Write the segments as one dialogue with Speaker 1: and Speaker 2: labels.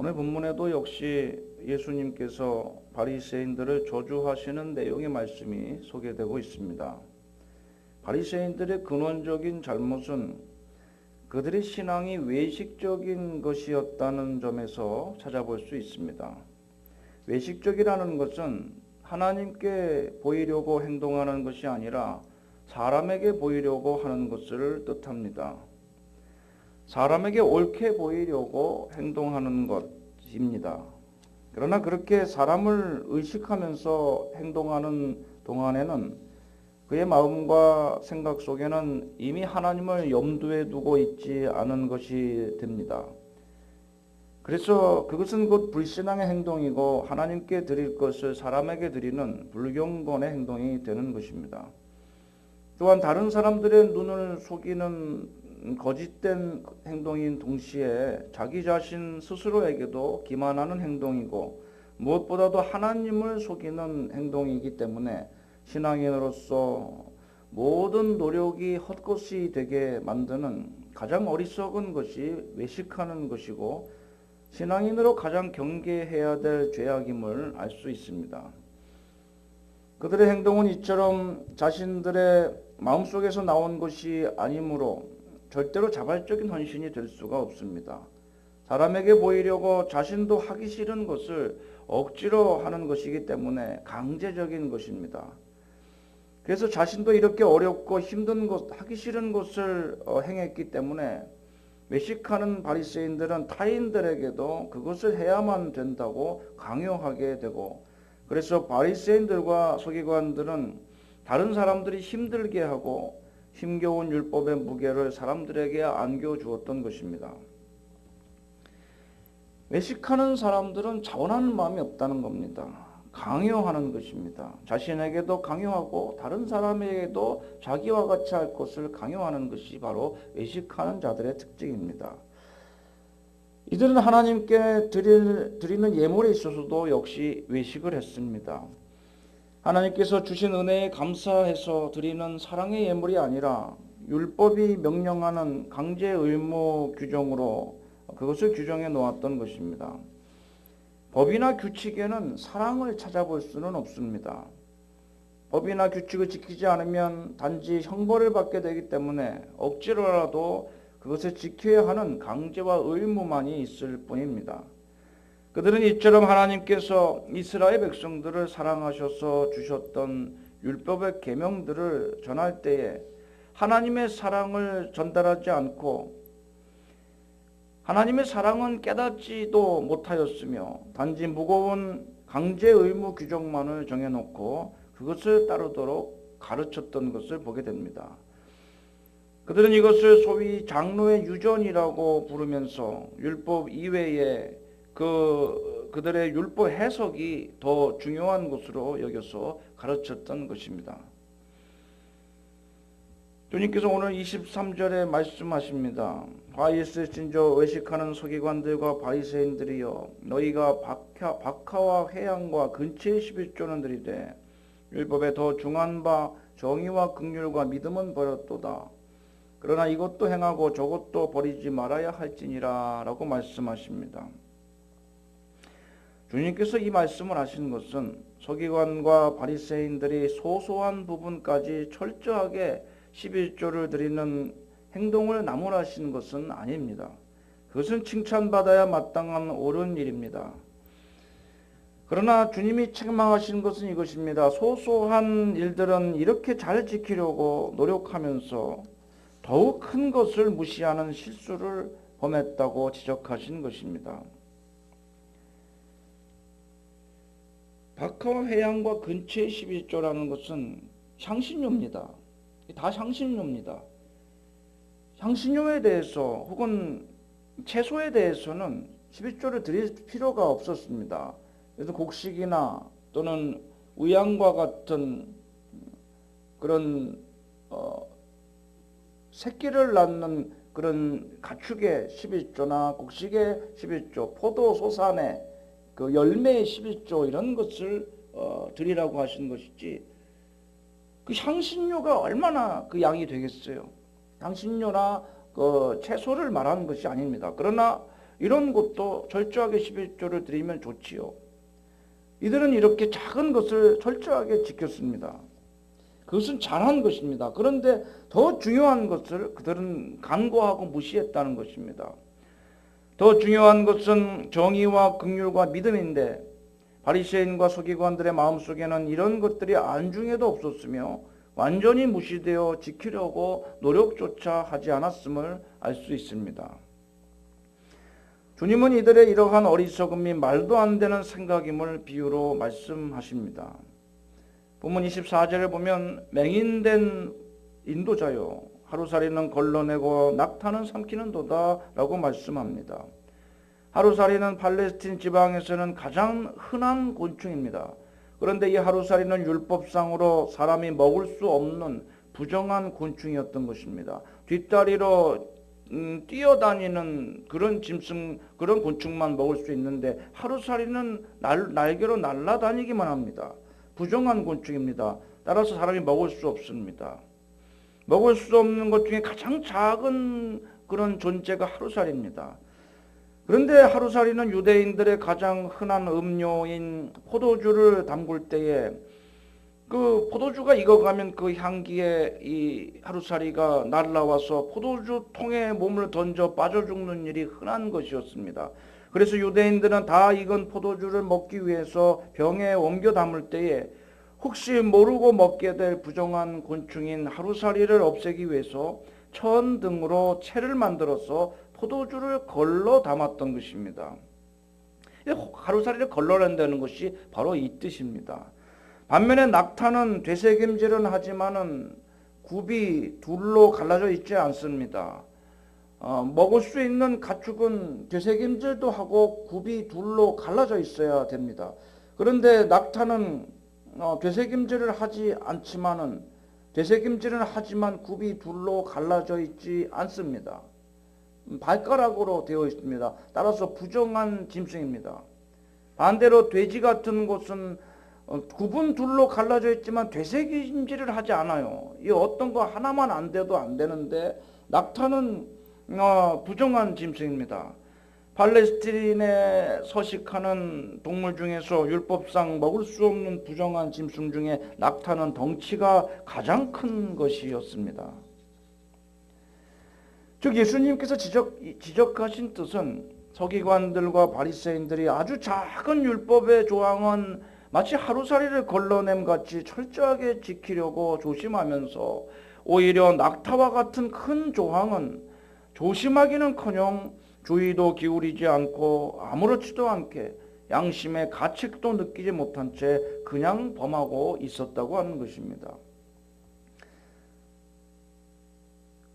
Speaker 1: 오늘 본문에도 역시 예수님께서 바리새인들을 저주하시는 내용의 말씀이 소개되고 있습니다. 바리새인들의 근원적인 잘못은 그들의 신앙이 외식적인 것이었다는 점에서 찾아볼 수 있습니다. 외식적이라는 것은 하나님께 보이려고 행동하는 것이 아니라 사람에게 보이려고 하는 것을 뜻합니다. 사람에게 옳게 보이려고 행동하는 것입니다. 그러나 그렇게 사람을 의식하면서 행동하는 동안에는 그의 마음과 생각 속에는 이미 하나님을 염두에 두고 있지 않은 것이 됩니다. 그래서 그것은 곧 불신앙의 행동이고 하나님께 드릴 것을 사람에게 드리는 불경건의 행동이 되는 것입니다. 또한 다른 사람들의 눈을 속이는 거짓된 행동인 동시에 자기 자신 스스로에게도 기만하는 행동이고 무엇보다도 하나님을 속이는 행동이기 때문에 신앙인으로서 모든 노력이 헛것이 되게 만드는 가장 어리석은 것이 외식하는 것이고 신앙인으로 가장 경계해야 될 죄악임을 알 수 있습니다. 그들의 행동은 이처럼 자신들의 마음속에서 나온 것이 아니므로 절대로 자발적인 헌신이 될 수가 없습니다. 사람에게 보이려고 자신도 하기 싫은 것을 억지로 하는 것이기 때문에 강제적인 것입니다. 그래서 자신도 이렇게 어렵고 힘든 것, 하기 싫은 것을 행했기 때문에 외식하는 바리새인들은 타인들에게도 그것을 해야만 된다고 강요하게 되고, 그래서 바리새인들과 서기관들은 다른 사람들이 힘들게 하고 힘겨운 율법의 무게를 사람들에게 안겨주었던 것입니다. 외식하는 사람들은 자원하는 마음이 없다는 겁니다. 강요하는 것입니다. 자신에게도 강요하고 다른 사람에게도 자기와 같이 할 것을 강요하는 것이 바로 외식하는 자들의 특징입니다. 이들은 하나님께 드리는 예물에 있어서도 역시 외식을 했습니다. 하나님께서 주신 은혜에 감사해서 드리는 사랑의 예물이 아니라 율법이 명령하는 강제 의무 규정으로 그것을 규정해 놓았던 것입니다. 법이나 규칙에는 사랑을 찾아볼 수는 없습니다. 법이나 규칙을 지키지 않으면 단지 형벌을 받게 되기 때문에 억지로라도 그것을 지켜야 하는 강제와 의무만이 있을 뿐입니다. 그들은 이처럼 하나님께서 이스라엘 백성들을 사랑하셔서 주셨던 율법의 계명들을 전할 때에 하나님의 사랑을 전달하지 않고 하나님의 사랑은 깨닫지도 못하였으며 단지 무거운 강제 의무 규정만을 정해놓고 그것을 따르도록 가르쳤던 것을 보게 됩니다. 그들은 이것을 소위 장로의 유전이라고 부르면서 율법 이외에 그들의 율법 해석이 더 중요한 것으로 여겨서 가르쳤던 것입니다. 주님께서 오늘 23절에 말씀하십니다. 화 있을진저 외식하는 서기관들과 바리새인들이여 너희가 박하와 회양과 근처의 11조는 드리되 율법에 더 중한 바 정의와 긍휼과 믿음은 버렸도다. 그러나 이것도 행하고 저것도 버리지 말아야 할지니라 라고 말씀하십니다. 주님께서 이 말씀을 하신 것은 서기관과 바리새인들이 소소한 부분까지 철저하게 11조를 드리는 행동을 나무라신 것은 아닙니다. 그것은 칭찬받아야 마땅한 옳은 일입니다. 그러나 주님이 책망하신 것은 이것입니다. 소소한 일들은 이렇게 잘 지키려고 노력하면서 더욱 큰 것을 무시하는 실수를 범했다고 지적하신 것입니다. 박하와 회양과 근처의 11조라는 것은 향신료입니다. 다 향신료입니다. 향신료에 대해서 혹은 채소에 대해서는 11조를 드릴 필요가 없었습니다. 그래서 곡식이나 또는 의향과 같은 그런 새끼를 낳는 그런 가축의 11조나 곡식의 11조, 포도 소산의 그 열매의 11조 이런 것을 드리라고 하신 것이지 그 향신료가 얼마나 그 양이 되겠어요. 향신료나 그 채소를 말하는 것이 아닙니다. 그러나 이런 것도 철저하게 11조를 드리면 좋지요. 이들은 이렇게 작은 것을 철저하게 지켰습니다. 그것은 잘한 것입니다. 그런데 더 중요한 것을 그들은 간과하고 무시했다는 것입니다. 더 중요한 것은 정의와 긍휼과 믿음인데 바리새인과 서기관들의 마음속에는 이런 것들이 안중에도 없었으며 완전히 무시되어 지키려고 노력조차 하지 않았음을 알 수 있습니다. 주님은 이들의 이러한 어리석음이 말도 안 되는 생각임을 비유로 말씀하십니다. 본문 24절을 보면 맹인된 인도자요 하루살이는 걸러내고 낙타는 삼키는 도다 라고 말씀합니다. 하루살이는 팔레스틴 지방에서는 가장 흔한 곤충입니다. 그런데 이 하루살이는 율법상으로 사람이 먹을 수 없는 부정한 곤충이었던 것입니다. 뒷다리로 뛰어다니는 그런 짐승, 그런 곤충만 먹을 수 있는데 하루살이는 날개로 날아다니기만 합니다. 부정한 곤충입니다. 따라서 사람이 먹을 수 없습니다. 먹을 수 없는 것 중에 가장 작은 그런 존재가 하루살이입니다. 그런데 하루살이는 유대인들의 가장 흔한 음료인 포도주를 담글 때에 그 포도주가 익어가면 그 향기에 이 하루살이가 날라와서 포도주 통에 몸을 던져 빠져 죽는 일이 흔한 것이었습니다. 그래서 유대인들은 다 익은 포도주를 먹기 위해서 병에 옮겨 담을 때에 혹시 모르고 먹게 될 부정한 곤충인 하루살이를 없애기 위해서 천 등으로 채를 만들어서 포도주를 걸러 담았던 것입니다. 하루살이를 걸러낸다는 것이 바로 이 뜻입니다. 반면에 낙타는 되새김질은 하지만은 굽이 둘로 갈라져 있지 않습니다. 먹을 수 있는 가축은 되새김질도 하고 굽이 둘로 갈라져 있어야 됩니다. 그런데 낙타는 되새김질을 하지 않지만은 되새김질은 하지만 굽이 둘로 갈라져 있지 않습니다. 발가락으로 되어 있습니다. 따라서 부정한 짐승입니다. 반대로 돼지 같은 것은 굽은 둘로 갈라져 있지만 되새김질을 하지 않아요. 이 어떤 거 하나만 안 돼도 안 되는데 낙타는 부정한 짐승입니다. 팔레스틴에 서식하는 동물 중에서 율법상 먹을 수 없는 부정한 짐승 중에 낙타는 덩치가 가장 큰 것이었습니다. 즉 예수님께서 지적하신 뜻은 서기관들과 바리새인들이 아주 작은 율법의 조항은 마치 하루살이를 걸러냄 같이 철저하게 지키려고 조심하면서 오히려 낙타와 같은 큰 조항은 조심하기는커녕 주의도 기울이지 않고 아무렇지도 않게 양심의 가책도 느끼지 못한 채 그냥 범하고 있었다고 하는 것입니다.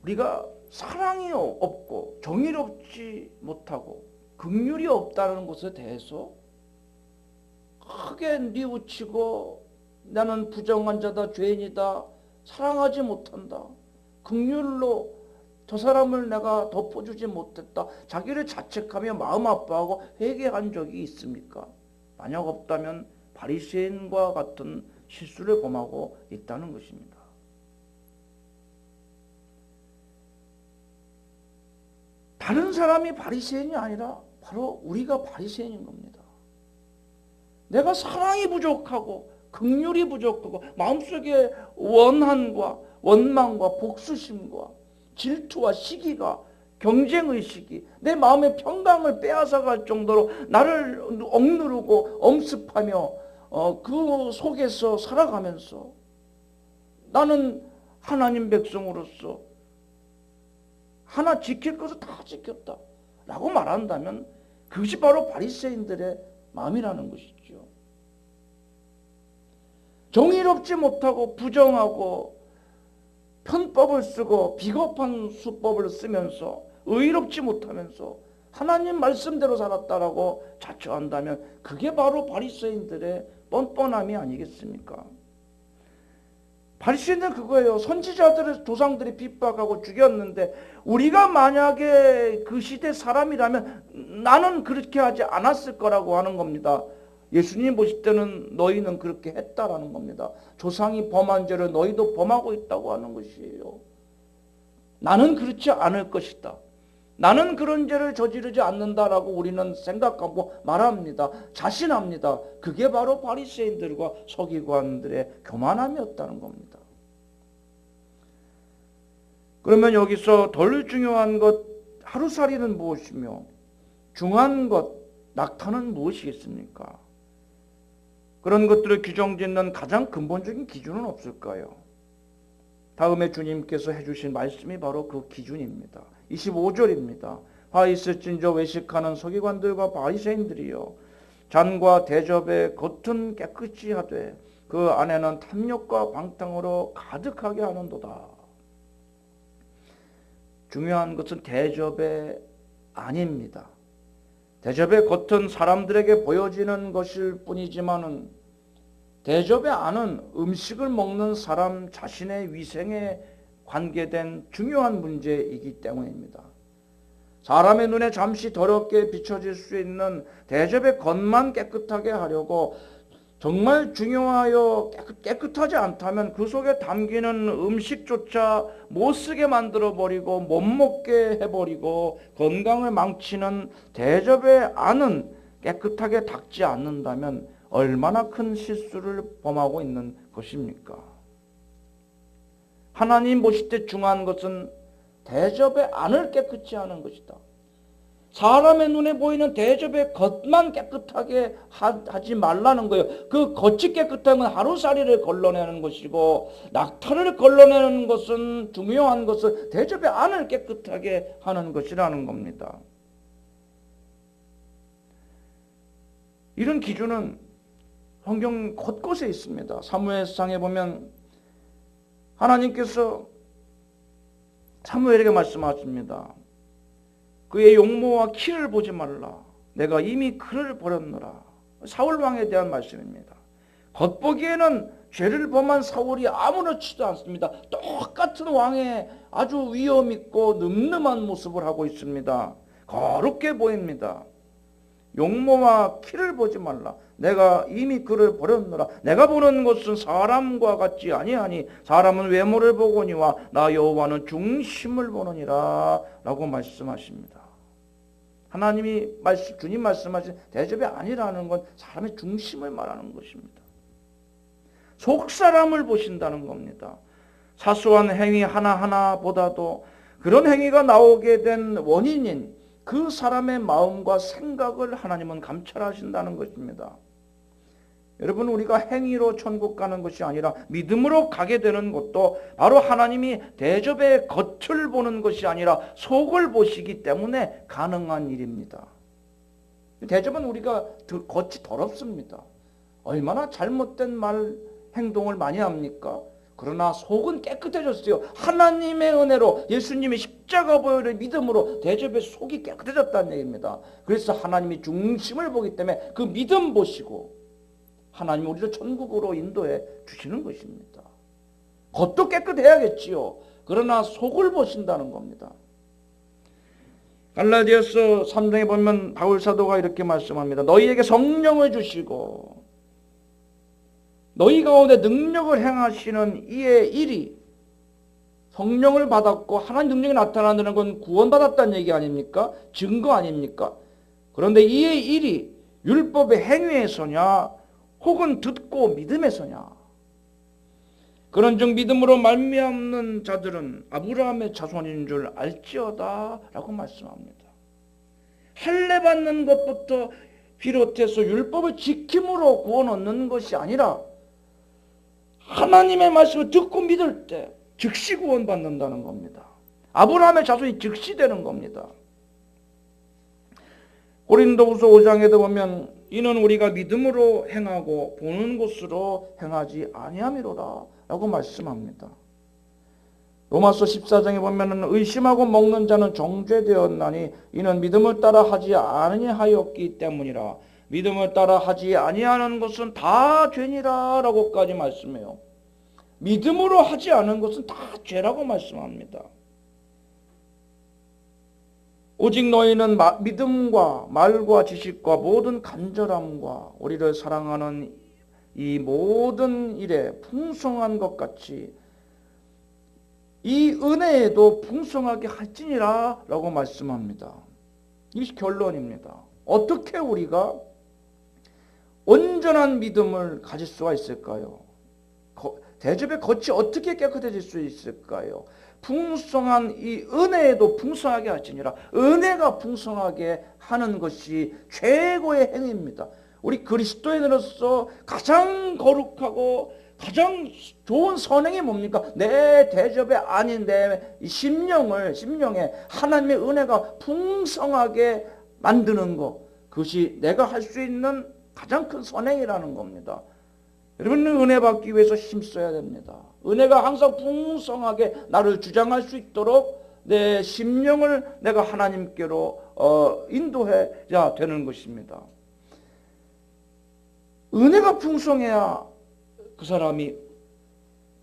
Speaker 1: 우리가 사랑이 없고 정의롭지 못하고 긍휼이 없다는 것에 대해서 크게 뉘우치고 나는 부정한 자다, 죄인이다, 사랑하지 못한다, 긍휼로 저 사람을 내가 덮어주지 못했다, 자기를 자책하며 마음 아파하고 회개한 적이 있습니까? 만약 없다면 바리새인과 같은 실수를 범하고 있다는 것입니다. 다른 사람이 바리새인이 아니라 바로 우리가 바리새인인 겁니다. 내가 사랑이 부족하고 긍휼이 부족하고 마음속에 원한과 원망과 복수심과 질투와 시기가 경쟁의식이 내 마음의 평강을 빼앗아갈 정도로 나를 억누르고 엄습하며 그 속에서 살아가면서 나는 하나님 백성으로서 하나 지킬 것을 다 지켰다 라고 말한다면 그것이 바로 바리새인들의 마음이라는 것이죠. 정의롭지 못하고 부정하고 편법을 쓰고 비겁한 수법을 쓰면서 의롭지 못하면서 하나님 말씀대로 살았다라고 자처한다면 그게 바로 바리새인들의 뻔뻔함이 아니겠습니까? 바리새인은 그거예요. 선지자들의 조상들이 핍박하고 죽였는데 우리가 만약에 그 시대 사람이라면 나는 그렇게 하지 않았을 거라고 하는 겁니다. 예수님 보실 때는 너희는 그렇게 했다라는 겁니다. 조상이 범한 죄를 너희도 범하고 있다고 하는 것이에요. 나는 그렇지 않을 것이다. 나는 그런 죄를 저지르지 않는다라고 우리는 생각하고 말합니다. 자신합니다. 그게 바로 바리새인들과 서기관들의 교만함이었다는 겁니다. 그러면 여기서 덜 중요한 것 하루살이는 무엇이며 중요한 것 낙타는 무엇이겠습니까? 그런 것들을 규정짓는 가장 근본적인 기준은 없을까요? 다음에 주님께서 해주신 말씀이 바로 그 기준입니다. 25절입니다. 화 있을진저 외식하는 서기관들과 바리새인들이여 잔과 대접의 겉은 깨끗이 하되 그 안에는 탐욕과 방탕으로 가득하게 하는도다. 중요한 것은 대접의 안입니다. 대접의 겉은 사람들에게 보여지는 것일 뿐이지만은 대접의 안은 음식을 먹는 사람 자신의 위생에 관계된 중요한 문제이기 때문입니다. 사람의 눈에 잠시 더럽게 비춰질 수 있는 대접의 겉만 깨끗하게 하려고 정말 중요하여 깨끗하지 않다면 그 속에 담기는 음식조차 못 쓰게 만들어버리고 못 먹게 해버리고 건강을 망치는 대접의 안은 깨끗하게 닦지 않는다면 얼마나 큰 실수를 범하고 있는 것입니까? 하나님 보실 때 중요한 것은 대접의 안을 깨끗이 하는 것이다. 사람의 눈에 보이는 대접의 겉만 깨끗하게 하지 말라는 거예요. 그 겉이 깨끗한 건 하루살이를 걸러내는 것이고 낙타를 걸러내는 것은 중요한 것은 대접의 안을 깨끗하게 하는 것이라는 겁니다. 이런 기준은 성경 곳곳에 있습니다. 사무엘상에 보면 하나님께서 사무엘에게 말씀하십니다. 그의 용모와 키를 보지 말라. 내가 이미 그를 버렸노라. 사울왕에 대한 말씀입니다. 겉보기에는 죄를 범한 사울이 아무렇지도 않습니다. 똑같은 왕의 아주 위엄 있고 늠름한 모습을 하고 있습니다. 거룩해 보입니다. 용모와 키를 보지 말라. 내가 이미 그를 버렸노라. 내가 보는 것은 사람과 같지 아니하니 사람은 외모를 보거니와 나 여호와는 중심을 보느니라 라고 말씀하십니다. 주님 말씀하신 대접이 아니라는 건 사람의 중심을 말하는 것입니다. 속사람을 보신다는 겁니다. 사소한 행위 하나하나보다도 그런 행위가 나오게 된 원인인 그 사람의 마음과 생각을 하나님은 감찰하신다는 것입니다. 여러분, 우리가 행위로 천국 가는 것이 아니라 믿음으로 가게 되는 것도 바로 하나님이 대접의 겉을 보는 것이 아니라 속을 보시기 때문에 가능한 일입니다. 대접은 우리가 겉이 더럽습니다. 얼마나 잘못된 말, 행동을 많이 합니까? 그러나 속은 깨끗해졌어요. 하나님의 은혜로 예수님이 십자가 보혈의 믿음으로 대접의 속이 깨끗해졌다는 얘기입니다. 그래서 하나님이 중심을 보기 때문에 그 믿음 보시고 하나님 우리를 천국으로 인도해 주시는 것입니다. 겉도 깨끗해야겠지요. 그러나 속을 보신다는 겁니다. 갈라디아서 3장에 보면 바울 사도가 이렇게 말씀합니다. 너희에게 성령을 주시고 너희 가운데 능력을 행하시는 이의 일이 성령을 받았고 하나님 능력이 나타나는 건 구원받았다는 얘기 아닙니까? 증거 아닙니까? 그런데 이의 일이 율법의 행위에서냐 혹은 듣고 믿음에서냐? 그런즉 믿음으로 말미암는 자들은 아브라함의 자손인 줄 알지어다 라고 말씀합니다. 할례 받는 것부터 비롯해서 율법을 지킴으로 구원 얻는 것이 아니라 하나님의 말씀을 듣고 믿을 때 즉시 구원받는다는 겁니다. 아브라함의 자손이 즉시 되는 겁니다. 고린도후서 5장에도 보면 이는 우리가 믿음으로 행하고 보는 것으로 행하지 아니함이로라 라고 말씀합니다. 로마서 14장에 보면 의심하고 먹는 자는 정죄되었나니 이는 믿음을 따라 하지 아니하였기 때문이라. 믿음을 따라 하지 아니하는 것은 다 죄니라 라고까지 말씀해요. 믿음으로 하지 않은 것은 다 죄라고 말씀합니다. 오직 너희는 믿음과 말과 지식과 모든 간절함과 우리를 사랑하는 이 모든 일에 풍성한 것 같이 이 은혜에도 풍성하게 할지니라 라고 말씀합니다. 이것이 결론입니다. 어떻게 우리가 온전한 믿음을 가질 수가 있을까요? 대접의 겉이 어떻게 깨끗해질 수 있을까요? 풍성한 이 은혜에도 풍성하게 할지니라. 은혜가 풍성하게 하는 것이 최고의 행위입니다. 우리 그리스도인으로서 가장 거룩하고 가장 좋은 선행이 뭡니까? 내 대접에 아닌 내 심령에 하나님의 은혜가 풍성하게 만드는 것, 그것이 내가 할 수 있는 가장 큰 선행이라는 겁니다. 여러분은 은혜 받기 위해서 힘써야 됩니다. 은혜가 항상 풍성하게 나를 주장할 수 있도록 내 심령을 내가 하나님께로 인도해야 되는 것입니다. 은혜가 풍성해야 그 사람이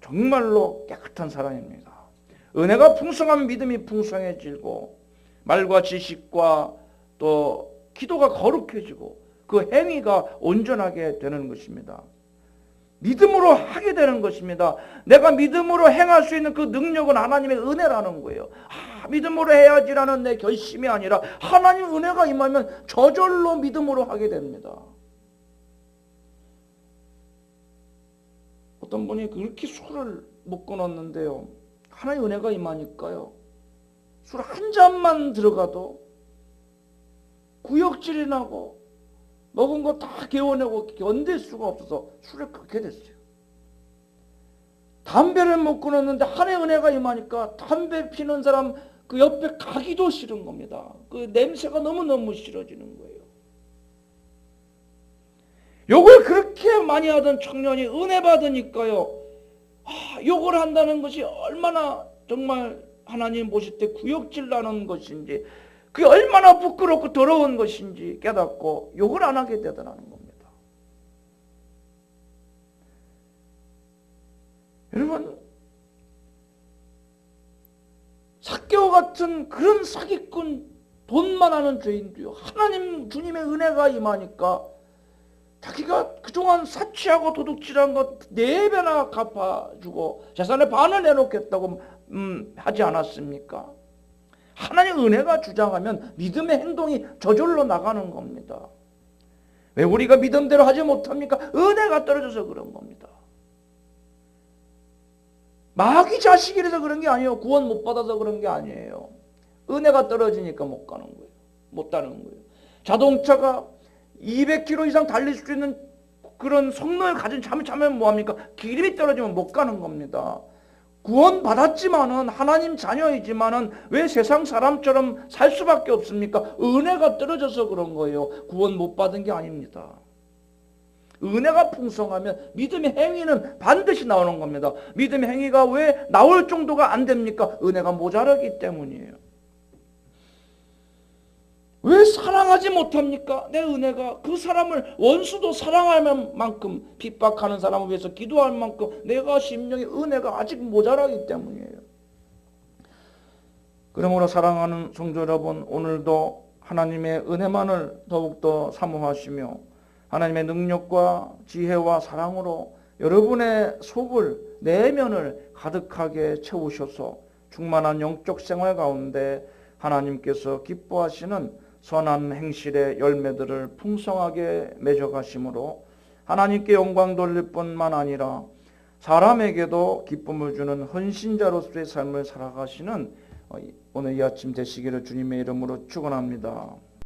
Speaker 1: 정말로 깨끗한 사람입니다. 은혜가 풍성한 믿음이 풍성해지고 말과 지식과 또 기도가 거룩해지고 그 행위가 온전하게 되는 것입니다. 믿음으로 하게 되는 것입니다. 내가 믿음으로 행할 수 있는 그 능력은 하나님의 은혜라는 거예요. 믿음으로 해야지라는 내 결심이 아니라 하나님의 은혜가 임하면 저절로 믿음으로 하게 됩니다. 어떤 분이 그렇게 술을 못 끊었는데요, 하나님의 은혜가 임하니까요, 술 한 잔만 들어가도 구역질이 나고 먹은 거 다 개워내고 견딜 수가 없어서 술을 끊게 됐어요. 담배를 못 끊었는데 하나님의 은혜가 임하니까 담배 피는 사람 그 옆에 가기도 싫은 겁니다. 그 냄새가 너무너무 싫어지는 거예요. 욕을 그렇게 많이 하던 청년이 은혜 받으니까요, 욕을 한다는 것이 얼마나 정말 하나님 보실 때 구역질 나는 것인지, 그게 얼마나 부끄럽고 더러운 것인지 깨닫고 욕을 안 하게 되더라는 겁니다. 여러분, 삭개오 같은 그런 사기꾼, 돈만 하는 죄인도요, 하나님 주님의 은혜가 임하니까 자기가 그동안 사치하고 도둑질한 것 4배나 갚아주고 재산의 반을 내놓겠다고 하지 않았습니까? 하나님의 은혜가 주장하면 믿음의 행동이 저절로 나가는 겁니다. 왜 우리가 믿음대로 하지 못합니까? 은혜가 떨어져서 그런 겁니다. 마귀 자식이라서 그런 게 아니에요. 구원 못 받아서 그런 게 아니에요. 은혜가 떨어지니까 못 가는 거예요. 못 따는 거예요. 자동차가 200km 이상 달릴 수 있는 그런 성능을 가진 차면 뭐합니까? 기름이 떨어지면 못 가는 겁니다. 구원 받았지만은 하나님 자녀이지만은 왜 세상 사람처럼 살 수밖에 없습니까? 은혜가 떨어져서 그런 거예요. 구원 못 받은 게 아닙니다. 은혜가 풍성하면 믿음의 행위는 반드시 나오는 겁니다. 믿음의 행위가 왜 나올 정도가 안 됩니까? 은혜가 모자라기 때문이에요. 왜 사랑하지 못합니까? 내 은혜가 그 사람을 원수도 사랑할 만큼, 핍박하는 사람을 위해서 기도할 만큼 내가 심령의 은혜가 아직 모자라기 때문이에요. 그러므로 사랑하는 성도 여러분, 오늘도 하나님의 은혜만을 더욱더 사모하시며 하나님의 능력과 지혜와 사랑으로 여러분의 속을, 내면을 가득하게 채우셔서 충만한 영적 생활 가운데 하나님께서 기뻐하시는 선한 행실의 열매들을 풍성하게 맺어가심으로 하나님께 영광 돌릴 뿐만 아니라 사람에게도 기쁨을 주는 헌신자로서의 삶을 살아가시는 오늘 이 아침 되시기를 주님의 이름으로 축원합니다.